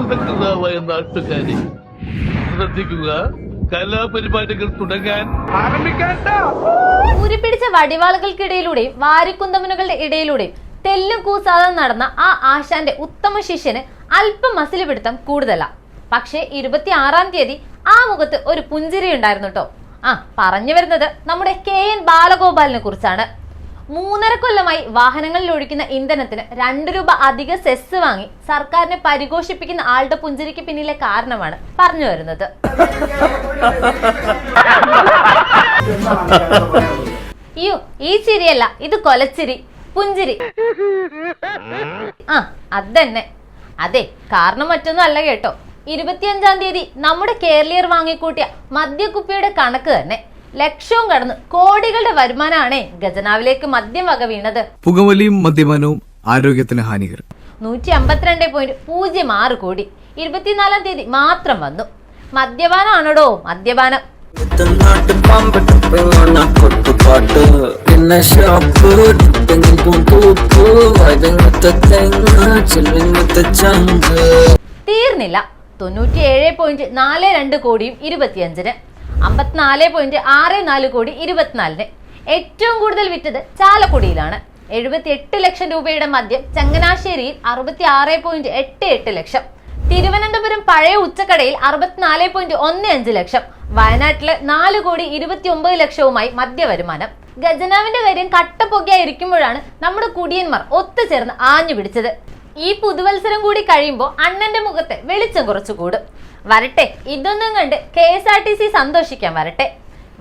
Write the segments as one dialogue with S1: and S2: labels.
S1: സകൃതകൃതാവായ നാട്ടുകാരെ ശ്രദ്ധിക്കുക, കലാപരിപാടികൾ തുടങ്ങാൻ ആരംഭിക്കാൻ.
S2: ഊരിപ്പിടിച്ച വടിവാളുകൾക്കിടയിലൂടെയും വാരിക്കുന്തമനുകളുടെ ഇടയിലൂടെയും തെല്ലും കൂസാതെ നടന്ന ആ ആശാന്റെ ഉത്തമ ശിഷ്യന് അല്പം മസില് പിടുത്തം കൂടുതലാ. പക്ഷേ 26-ാം തീയതി ആ മുഖത്ത് ഒരു പുഞ്ചിരി ഉണ്ടായിരുന്നു കേട്ടോ. പറഞ്ഞു വരുന്നത് നമ്മുടെ KN ബാലഗോപാലിനെ കുറിച്ചാണ്. 3.5 കൊല്ലമായി വാഹനങ്ങളിൽ ഒഴിക്കുന്ന ഇന്ധനത്തിന് 2 രൂപ അധിക സെസ് വാങ്ങി സർക്കാരിനെ പരിഘോഷിപ്പിക്കുന്ന ആളുടെ പുഞ്ചിരിക്ക് പിന്നിലെ കാരണമാണ് പറഞ്ഞു വരുന്നത്. അയ്യോ, ഈ ചിരിയല്ല, ഇത് കൊലച്ചിരി, പുഞ്ചിരി. അതന്നെ. അതെ, കാരണം മറ്റൊന്നും അല്ല കേട്ടോ. 25-ാം തീയതി നമ്മുടെ കേരളീയർ വാങ്ങിക്കൂട്ടിയ മദ്യക്കുപ്പിയുടെ കണക്ക് തന്നെ ലക്ഷവും കടന്ന് കോടികളുടെ വരുമാനമാണേ ഖജനാവിലേക്ക് മദ്യം വക വീണത്.
S3: പുകവലിയും മദ്യപാനവും ആരോഗ്യത്തിന് ഹാനികരം.
S2: 152.06 കോടി 24-ാം തീയതി മാത്രം വന്നു. മദ്യപാനമാണോടോ മദ്യപാനം. തീർന്നില്ല. 97.42 കോടിയും 25-ന്, 54.64 കോടി 24-ന്. ഏറ്റവും കൂടുതൽ വിറ്റത് ചാലക്കുടിയിലാണ്. 78 ലക്ഷം രൂപയുടെ മദ്യം ചങ്ങനാശ്ശേരിയിൽ 66.88 ലക്ഷം, തിരുവനന്തപുരം പഴയ ഉച്ചക്കടയിൽ 64.15 ലക്ഷം, വയനാട്ടില് 4 കോടി 29 ലക്ഷവുമായി മദ്യവരുമാനം. ഖജനാവിന്റെ കാര്യം കട്ടപ്പൊക്കെയായിരിക്കുമ്പോഴാണ് നമ്മുടെ കുടിയന്മാർ ഒത്തുചേർന്ന് ആഞ്ഞു പിടിച്ചത്. ഈ പുതുവത്സരം കൂടി കഴിയുമ്പോൾ അണ്ണന്റെ മുഖത്തെ വെളിച്ചം കുറച്ചു കൂടും. വരട്ടെ, ഇതൊന്നും കണ്ട് KSRTC സന്തോഷിക്കാൻ വരട്ടെ.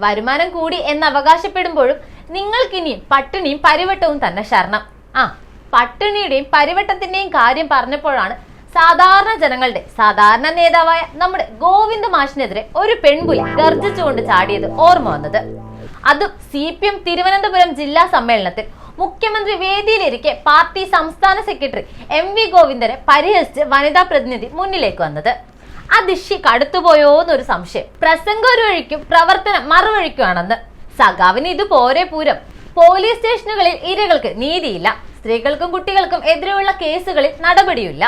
S2: വരുമാനം കൂടി എന്ന് അവകാശപ്പെടുമ്പോഴും നിങ്ങൾക്കിനിയും പട്ടിണിയും പരിവട്ടവും തന്നെ ശരണം. പട്ടിണിയുടെയും പരിവട്ടത്തിന്റെയും കാര്യം പറഞ്ഞപ്പോഴാണ് സാധാരണ ജനങ്ങളുടെ സാധാരണ നേതാവായ നമ്മുടെ ഗോവിന്ദ മാഷിനെതിരെ ഒരു പെൺപുലി ഗർജിച്ചുകൊണ്ട് ചാടിയത് ഓർമ്മ വന്നത്. അതും CPM തിരുവനന്തപുരം ജില്ലാ സമ്മേളനത്തിൽ മുഖ്യമന്ത്രി വേദിയിലിരിക്കെ പാർട്ടി സംസ്ഥാന സെക്രട്ടറി MV ഗോവിന്ദനെ പരിഹസിച്ച് വനിതാ പ്രതിനിധി മുന്നിലേക്ക് വന്നത്. അതിശി കടുത്തുപോയോന്നൊരു സംശയം. പ്രസംഗം ഒരു വഴിക്കും പ്രവർത്തനം മറുവഴിക്കുവാണെന്ന്. സഖാവിന് ഇത് പോരെ പൂരം. പോലീസ് സ്റ്റേഷനുകളിൽ ഇരകൾക്ക് നീതിയില്ല, സ്ത്രീകൾക്കും കുട്ടികൾക്കും എതിരെയുള്ള കേസുകളിൽ നടപടിയില്ല,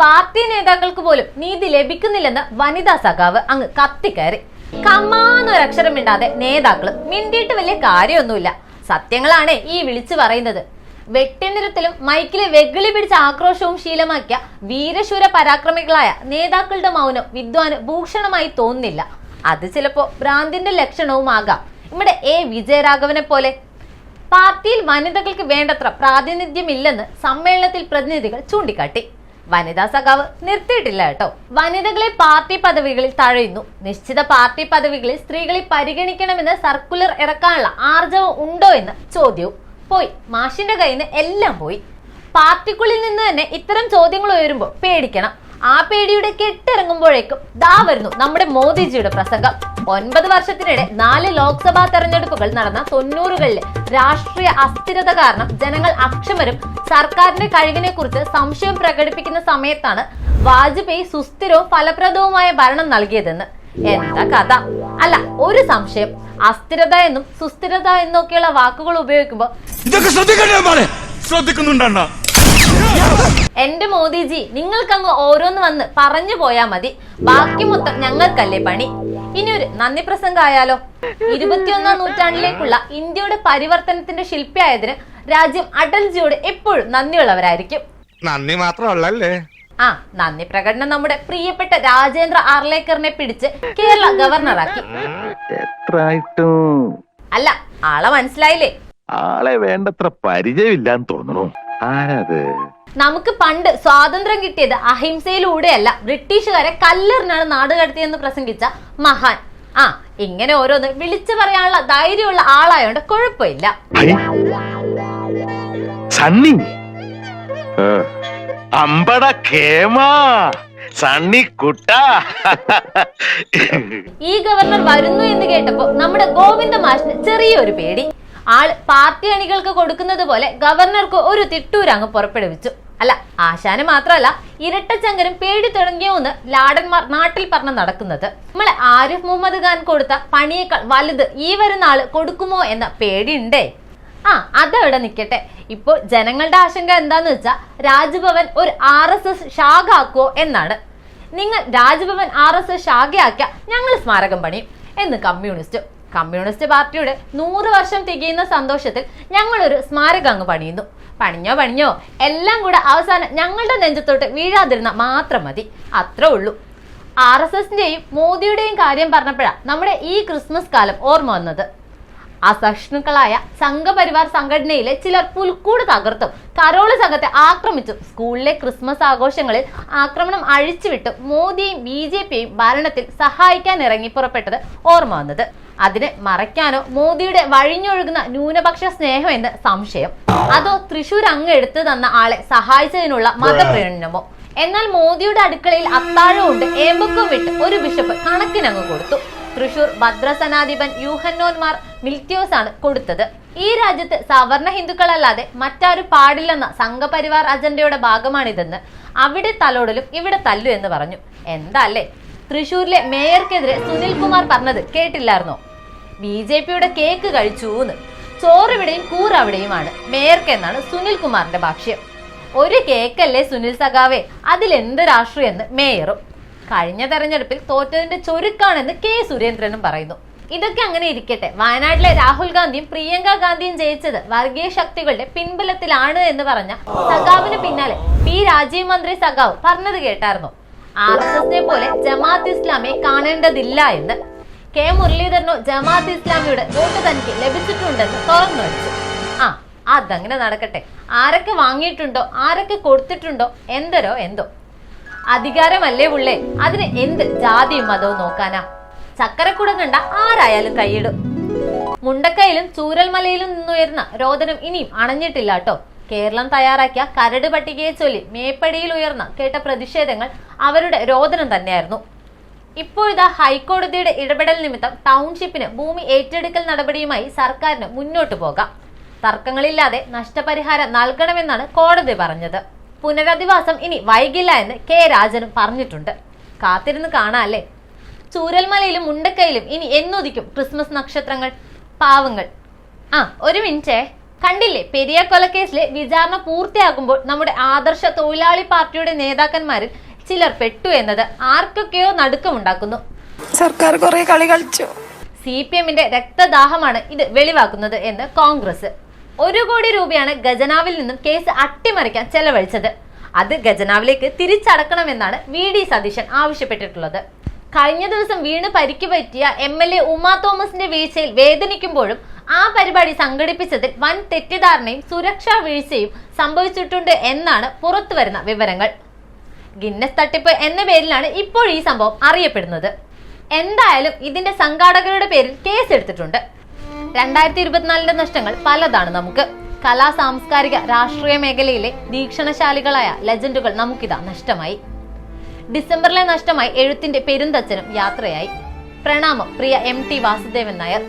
S2: പാർട്ടി നേതാക്കൾക്ക് പോലും നീതി ലഭിക്കുന്നില്ലെന്ന് വനിതാ സഖാവ് അങ്ങ് കത്തിക്കയറി. കമ്മാന്നൊരക്ഷരം മിണ്ടാതെ നേതാക്കളും മിണ്ടിയിട്ട് വലിയ കാര്യമൊന്നുമില്ല. സത്യങ്ങളാണ് ഈ വിളിച്ചു പറയുന്നത്. വെട്ടിനിരത്തിലും മൈക്കിലെ വെകിളി പിടിച്ച ആക്രോശവും ശീലമാക്കിയ വീരശൂര പരാക്രമികളായ നേതാക്കളുടെ മൗനം വിദ്വാന് ഭൂഷണമായി തോന്നുന്നില്ല. അത് ചിലപ്പോ ഭ്രാന്തിന്റെ ലക്ഷണവുമാകാം. ഇവിടെ വിജയരാഘവനെ പോലെ. പാർട്ടിയിൽ വനിതകൾക്ക് വേണ്ടത്ര പ്രാതിനിധ്യമില്ലെന്ന് സമ്മേളനത്തിൽ പ്രതിനിധികൾ ചൂണ്ടിക്കാട്ടി. വനിതാ സഖാവ് നിർത്തിയിട്ടില്ല കേട്ടോ. വനിതകളെ പാർട്ടി പദവികളിൽ തഴയുന്നു. നിശ്ചിത പാർട്ടി പദവികളിൽ സ്ത്രീകളെ പരിഗണിക്കണമെന്ന് സർക്കുലർ ഇറക്കാനുള്ള ആർജവം ഉണ്ടോ എന്ന ചോദ്യവും പോയി. മാഷിന്റെ കയ്യിൽ നിന്ന് എല്ലാം പോയി. പാർട്ടിക്കുള്ളിൽ നിന്ന് തന്നെ ഇത്തരം ചോദ്യങ്ങൾ ഉയരുമ്പോൾ പേടിക്കണം. ആ പേടിയുടെ കെട്ടിറങ്ങുമ്പോഴേക്കും ദാ വരുന്നു നമ്മുടെ മോദിജിയുടെ പ്രസംഗം. 9 വർഷത്തിനിടെ 4 ലോക്സഭാ തെരഞ്ഞെടുപ്പുകൾ നടന്ന 90കളിലെ രാഷ്ട്രീയ അസ്ഥിരത കാരണം ജനങ്ങൾ അക്ഷമരും സർക്കാരിന്റെ കഴിവിനെ കുറിച്ച് സംശയം പ്രകടിപ്പിക്കുന്ന സമയത്താണ് വാജ്പേയി സുസ്ഥിരവും ഫലപ്രദവുമായ ഭരണം നൽകിയതെന്ന്. എന്താ കഥ അല്ല. ഒരു സംശയം, അസ്ഥിരത എന്നും സുസ്ഥിരത എന്നൊക്കെയുള്ള വാക്കുകൾ ഉപയോഗിക്കുമ്പോൾ എന്റെ മോദിജി, നിങ്ങൾക്കങ്ങ് ഓരോന്ന് വന്ന് പറഞ്ഞു പോയാ മതി, ബാക്കി മൊത്തം ഞങ്ങൾക്കല്ലേ പണി. ഇനി ഒരു നന്ദി പ്രസംഗം ആയാലോ? 21-ാം നൂറ്റാണ്ടിലേക്കുള്ള ഇന്ത്യയുടെ പരിവർത്തനത്തിന്റെ ശില്പിയായതിന് രാജ്യം അടൽജിയോട് എപ്പോഴും നന്ദിയുള്ളവരായിരിക്കും.
S4: നന്ദി മാത്രമല്ലേ.
S2: നന്ദി പ്രകടനം നമ്മുടെ പ്രിയപ്പെട്ട രാജേന്ദ്ര ആർലേക്കറിനെ പിടിച്ച് കേരള ഗവർണറാക്കി. അല്ല, ആളെ മനസ്സിലായില്ലേ?
S1: ആളെ വേണ്ടത്ര പരിചയമില്ലാന്ന് തോന്നുന്നു. ആരത്?
S2: നമുക്ക് പണ്ട് സ്വാതന്ത്ര്യം കിട്ടിയത് അഹിംസയിലൂടെയല്ല, ബ്രിട്ടീഷുകാരെ കല്ലെറിഞ്ഞാണ് നാട് കടത്തിയെന്ന് പ്രസംഗിച്ച മഹാൻ. ഇങ്ങനെ ഓരോന്ന് വിളിച്ചു പറയാനുള്ള ധൈര്യമുള്ള ആളായോണ്ട് കുഴപ്പമില്ല. ഈ ഗവർണർ വരുന്നു എന്ന് കേട്ടപ്പോ നമ്മുടെ ഗോവിന്ദ മാഷിന് ചെറിയൊരു പേടി. ആള് പാർട്ടി അണികൾക്ക് കൊടുക്കുന്നത് പോലെ ഗവർണർക്ക് ഒരു തിട്ടൂരങ്ങ് പുറപ്പെടുവിച്ചു. അല്ല, ആശാന് മാത്രമല്ല, ഇരട്ടച്ചങ്കരും പേടി തുടങ്ങിയോന്ന് ലാടന്മാർ നാട്ടിൽ പറഞ്ഞ് നടക്കുന്നത്. നമ്മളെ ആരിഫ് മുഹമ്മദ് ഖാൻ കൊടുത്ത പണിയേക്കാൾ വലുത് ഈ വരുന്ന ആള് കൊടുക്കുമോ എന്ന പേടിയുണ്ടേ. അതവിടെ നിൽക്കട്ടെ. ഇപ്പോൾ ജനങ്ങളുടെ ആശങ്ക എന്താന്ന് വെച്ചാൽ രാജ്ഭവൻ ഒരു RSS ശാഖ ആക്കുവോ എന്നാണ്. നിങ്ങൾ രാജ്ഭവൻ RSS ശാഖയാക്കിയ ഞങ്ങൾ സ്മാരകം പണിയും എന്ന് കമ്മ്യൂണിസ്റ്റ് പാർട്ടിയുടെ 100 വർഷം തികയുന്ന സന്തോഷത്തിൽ ഞങ്ങളൊരു സ്മാരകം അങ്ങ് പണിയുന്നു. പണിഞ്ഞോ എല്ലാം കൂടെ അവസാനം ഞങ്ങളുടെ നെഞ്ചത്തോട്ട് വീഴാതിരുന്ന മാത്രം മതി, അത്രേ ഉള്ളൂ. RSSന്റെയും മോദിയുടെയും കാര്യം പറഞ്ഞപ്പോഴാണ് നമ്മുടെ ഈ ക്രിസ്മസ് കാലം ഓർമ്മ വന്നത്. അസഹിഷ്ണുക്കളായ സംഘപരിവാർ സംഘടനയിലെ ചിലർ പുൽക്കൂട് തകർത്തും കരോള് സംഘത്തെ ആക്രമിച്ചും സ്കൂളിലെ ക്രിസ്മസ് ആഘോഷങ്ങളിൽ ആക്രമണം അഴിച്ചുവിട്ടും മോദിയും BJPയും ഭരണത്തിൽ സഹായിക്കാൻ ഇറങ്ങി പുറപ്പെട്ടത് ഓർമ്മ വന്നത്. അതിനെ മറയ്ക്കാനോ മോദിയുടെ വഴിഞ്ഞൊഴുകുന്ന ന്യൂനപക്ഷ സ്നേഹം എന്ന് സംശയം, അതോ തൃശൂർ അങ്ങ് എടുത്തു തന്ന ആളെ സഹായിച്ചതിനുള്ള മതപ്രേരണമോ? എന്നാൽ മോദിയുടെ അടുക്കളയിൽ അത്താഴമുണ്ട് ഏമ്പക്കും വിട്ട് ഒരു ബിഷപ്പ് കണക്കിനങ്ങ് കൊടുത്തു. തൃശൂർ ഭദ്രസനാധിപൻ യൂഹന്നോൻ മാർ മിൽത്യോസ് ആണ് കൊടുത്തത്. ഈ രാജ്യത്ത് സവർണ ഹിന്ദുക്കളല്ലാതെ മറ്റാരും പാടില്ലെന്ന സംഘപരിവാർ അജണ്ടയുടെ ഭാഗമാണിതെന്ന് അവിടെ തലോടലും ഇവിടെ തല്ലു എന്ന് പറഞ്ഞു. എന്താ അല്ലേ, തൃശൂരിലെ മേയർക്കെതിരെ സുനിൽകുമാർ പറഞ്ഞത് കേട്ടില്ലായിരുന്നോ? BJPയുടെ കേക്ക് കഴിച്ചൂന്ന്. ചോറിവിടെയും കൂറവിടെയുമാണ് മേയർക്ക് എന്നാണ് സുനിൽകുമാറിന്റെ ഭാഷ്യം. ഒരു കേക്കല്ലേ സുനിൽ സഖാവേ, അതിലെന്ത് രാഷ്ട്രീയെന്ന് മേയറും. കഴിഞ്ഞ തെരഞ്ഞെടുപ്പിൽ തോറ്റതിന്റെ ചൊരുക്കാണെന്ന് K സുരേന്ദ്രനും പറയുന്നു. ഇതൊക്കെ അങ്ങനെ ഇരിക്കട്ടെ, വയനാട്ടിലെ രാഹുൽ ഗാന്ധിയും പ്രിയങ്ക ഗാന്ധിയും ജയിച്ചത് വർഗീയ ശക്തികളുടെ പിൻബലത്തിലാണ് എന്ന് പറഞ്ഞ സഖാവിന് പിന്നാലെ P രാജീവ് മന്ത്രി സഖാവ് പറഞ്ഞത് കേട്ടായിരുന്നു. RSSനെ പോലെ ജമാഅത്ത് ഇസ്ലാമിയെ കാണേണ്ടതില്ല എന്ന്. K മുരളീധരനോ ജമാഅത്ത് ഇസ്ലാമിയുടെ വോട്ട് തനിക്ക് ലഭിച്ചിട്ടുണ്ടെന്ന് തുറന്നു വെച്ചു. അതങ്ങനെ നടക്കട്ടെ. ആരൊക്കെ വാങ്ങിയിട്ടുണ്ടോ, ആരൊക്കെ കൊടുത്തിട്ടുണ്ടോ, എന്തോ അധികാരമല്ലേ ഉള്ളേ, അതിന് എന്ത് ജാതിയും മതവും നോക്കാനാ? ചക്കരക്കുടം കണ്ട ആരായാലും കൈയിടും. മുണ്ടക്കയിലും ചൂരൽമലയിലും നിന്നുയർന്ന രോദനം ഇനിയും അണഞ്ഞിട്ടില്ല കേട്ടോ. കേരളം തയ്യാറാക്കിയ കരട് പട്ടികയെ ചൊല്ലി മേപ്പടിയിൽ ഉയർന്ന കേട്ട പ്രതിഷേധങ്ങൾ അവരുടെ രോദനം തന്നെയായിരുന്നു. ഇപ്പോഴിതാ ഹൈക്കോടതിയുടെ ഇടപെടൽ നിമിത്തം ടൗൺഷിപ്പിന് ഭൂമി ഏറ്റെടുക്കൽ നടപടിയുമായി സർക്കാരിന് മുന്നോട്ടു പോകാം. തർക്കങ്ങളില്ലാതെ നഷ്ടപരിഹാരം നൽകണമെന്നാണ് കോടതി പറഞ്ഞത്. പുനരധിവാസം ഇനി വൈകില്ല എന്ന് K രാജനും പറഞ്ഞിട്ടുണ്ട്. കാത്തിരുന്ന് കാണാല്ലേ. ചൂരൽമലയിലും മുണ്ടക്കയിലും ഇനി എന്നൊതിക്കും ക്രിസ്മസ് നക്ഷത്രങ്ങൾ? പാവങ്ങൾ. ഒരു മിനിറ്റേ, കണ്ടില്ലേ പെരിയ കൊലക്കേസിലെ വിചാരണ പൂർത്തിയാകുമ്പോൾ നമ്മുടെ ആദർശ തൊഴിലാളി പാർട്ടിയുടെ നേതാക്കന്മാരിൽ ചിലർ പെട്ടു എന്നത് ആർക്കൊക്കെയോ നടുക്കമുണ്ടാക്കുന്നു.
S5: സർക്കാർ കുറെ കളി കളിച്ചു.
S2: CPMന്റെ രക്തദാഹമാണ് ഇത് വെളിവാക്കുന്നത് എന്ന് കോൺഗ്രസ്. 1 കോടി രൂപയാണ് ഖജനാവിൽ നിന്നും കേസ് അട്ടിമറിക്കാൻ ചെലവഴിച്ചത്. അത് ഖജനാവിലേക്ക് തിരിച്ചടക്കണമെന്നാണ് VD സതീശൻ ആവശ്യപ്പെട്ടിട്ടുള്ളത്. കഴിഞ്ഞ ദിവസം വീണ് പരിക്ക് പറ്റിയ MLA ഉമാ തോമസിന്റെ വീഴ്ചയിൽ വേദനിക്കുമ്പോഴും ആ പരിപാടി സംഘടിപ്പിച്ചതിൽ വൻ തെറ്റിദ്ധാരണയും സുരക്ഷാ വീഴ്ചയും സംഭവിച്ചിട്ടുണ്ട് എന്നാണ് പുറത്തുവരുന്ന വിവരങ്ങൾ. ഗിന്നസ് തട്ടിപ്പ് എന്ന പേരിലാണ് ഇപ്പോൾ ഈ സംഭവം അറിയപ്പെടുന്നത്. എന്തായാലും ഇതിന്റെ സംഘാടകരുടെ പേരിൽ കേസ് എടുത്തിട്ടുണ്ട്. 2024 നഷ്ടങ്ങൾ പലതാണ് നമുക്ക്. കലാ സാംസ്കാരിക രാഷ്ട്രീയ മേഖലയിലെ വീക്ഷണശാലികളായ ലെജൻഡുകൾ നമുക്കിതാ നഷ്ടമായി. ഡിസംബറിലെ നഷ്ടമായി എഴുത്തിന്റെ പെരുന്തച്ഛനും യാത്രയായി. പ്രണാമം പ്രിയ MT വാസുദേവൻ നായർ.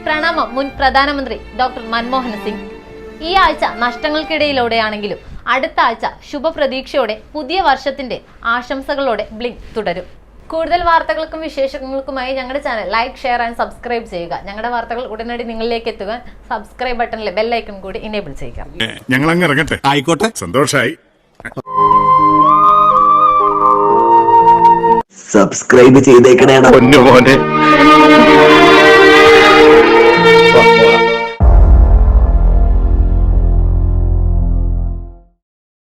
S2: പ്രണാമം മുൻ പ്രധാനമന്ത്രി ഡോക്ടർ മൻമോഹൻ സിംഗ്. ഈ ആഴ്ച നഷ്ടങ്ങൾക്കിടയിലൂടെയാണെങ്കിലും അടുത്ത ആഴ്ച ശുഭപ്രതീക്ഷയോടെ പുതിയ വർഷത്തിന്റെ ആശംസകളോടെ ബ്ലിങ്ക് തുടരും. കൂടുതൽ വാർത്തകൾക്കും വിശേഷങ്ങൾക്കുമായി ഞങ്ങളുടെ channel like, share and subscribe ചെയ്യുക. ഞങ്ങളുടെ വാർത്തകൾ ഉടനടി നിങ്ങളിലേക്ക് എത്തുവാൻ സബ്സ്ക്രൈബ് ബട്ടണിലെ ബെല്ലൈക്കൺ കൂടി എനേബിൾ ചെയ്യുക.
S6: ഞങ്ങൾ അങ്ങ് ഇറങ്ങട്ടെ. ആയിക്കോട്ടെ, സന്തോഷായി.
S7: സബ്സ്ക്രൈബ് ചെയ്തേക്കണേ.
S1: പൊന്നു മോനെ.